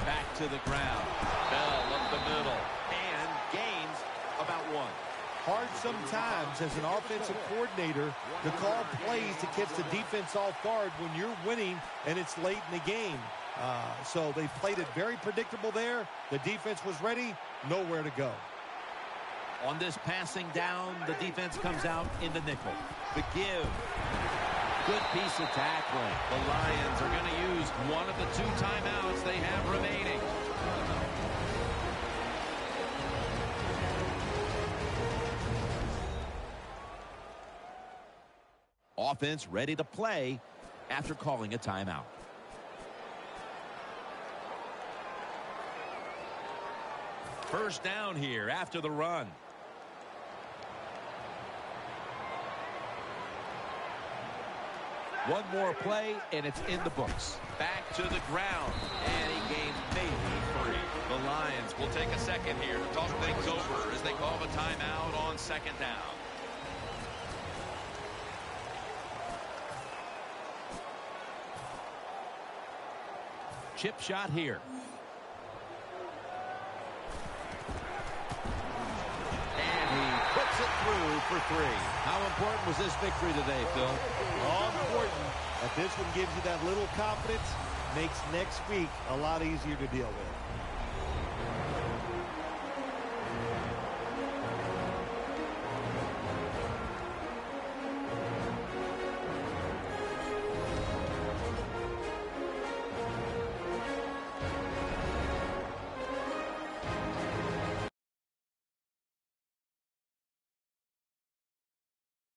Back to the ground. Bell up the middle and gains about 1. Hard sometimes as an offensive coordinator to call plays to catch the defense off guard when you're winning and it's late in the game. So they played it very predictable there. The defense was ready, nowhere to go. On this passing down, the defense comes out in the nickel. The give. Good piece of tackling. The Lions are going to use one of the 2 timeouts they have remaining. Offense ready to play after calling a timeout. First down here after the run. One more play, and it's in the books. Back to the ground, and he gains maybe 3. The Lions will take a second here to talk things over as they call the timeout on second down. Chip shot here. And he puts it through for 3. How important was this victory today, Phil? All important. But this one gives you that little confidence, makes next week a lot easier to deal with.